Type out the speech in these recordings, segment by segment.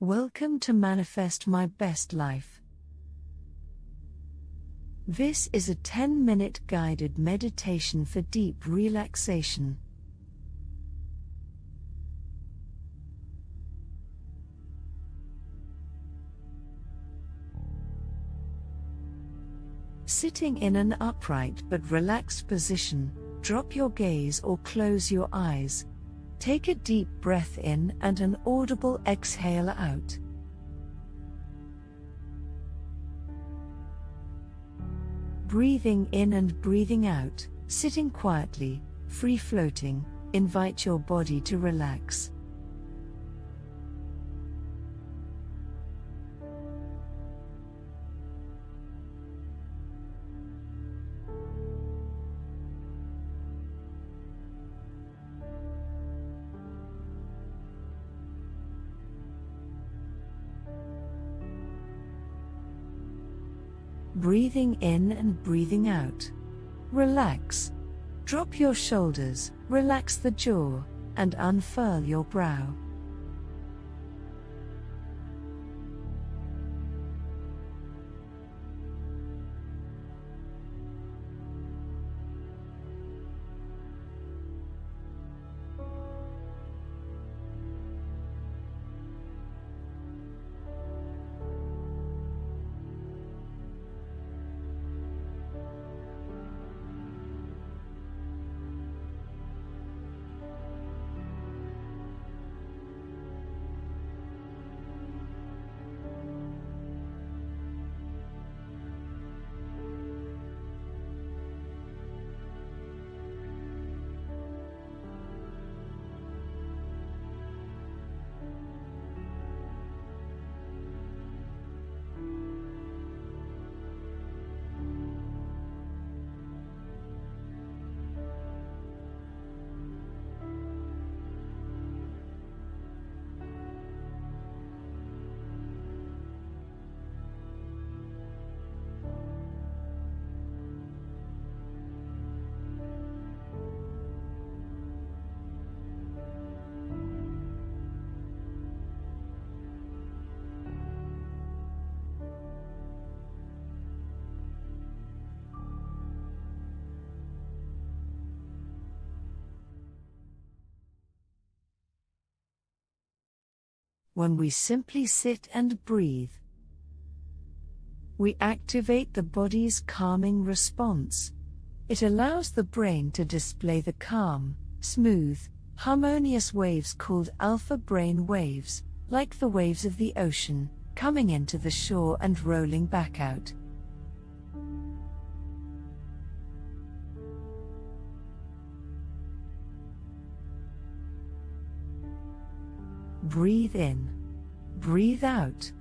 Welcome to Manifest My Best Life. This is a 10-minute guided meditation for deep relaxation. Sitting in an upright but relaxed position, drop your gaze or close your eyes. Take a deep breath in and an audible exhale out. Breathing in and breathing out, sitting quietly, free-floating, invite your body to relax. Breathing in and breathing out. Relax. Drop your shoulders, relax the jaw, and unfurl your brow. When we simply sit and breathe, we activate the body's calming response. It allows the brain to display the calm, smooth, harmonious waves called alpha brain waves, like the waves of the ocean, coming into the shore and rolling back out. Breathe in. Breathe out.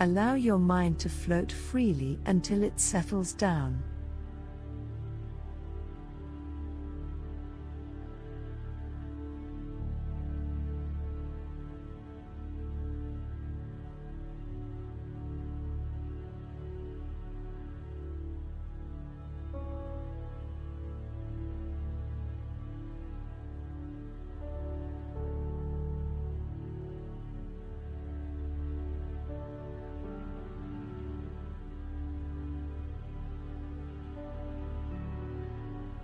Allow your mind to float freely until it settles down.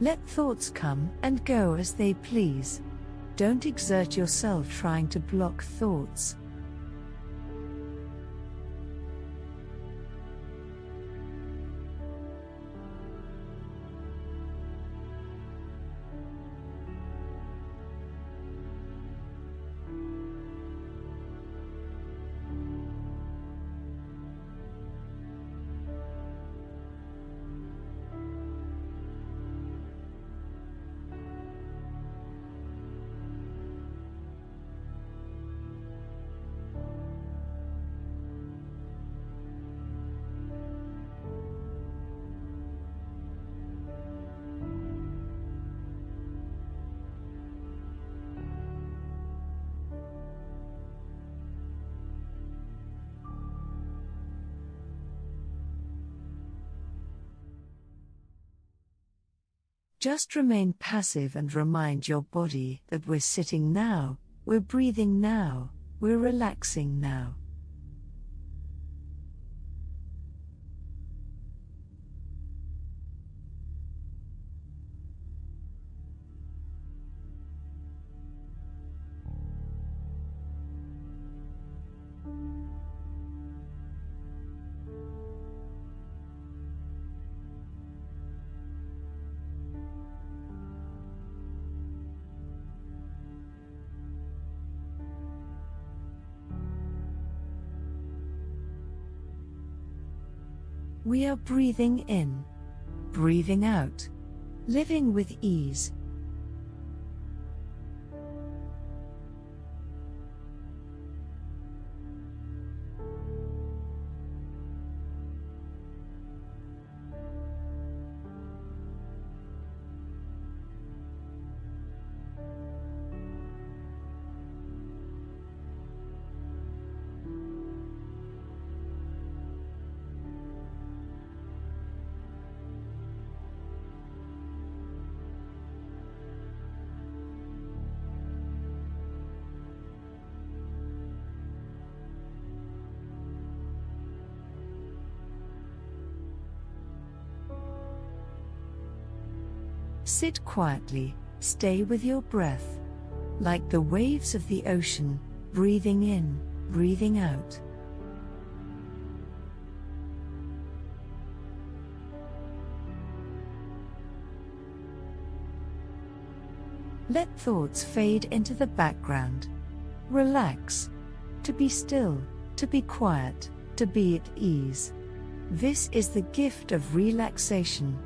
Let thoughts come and go as they please. Don't exert yourself trying to block thoughts. Just remain passive and remind your body that we're sitting now, we're breathing now, we're relaxing now. We are breathing in, breathing out, living with ease. Sit quietly, stay with your breath. Like the waves of the ocean, breathing in, breathing out. Let thoughts fade into the background. Relax. To be still, to be quiet, to be at ease. This is the gift of relaxation.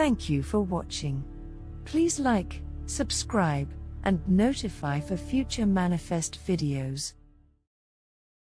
Thank you for watching. Please like, subscribe, and notify for future Manifest videos.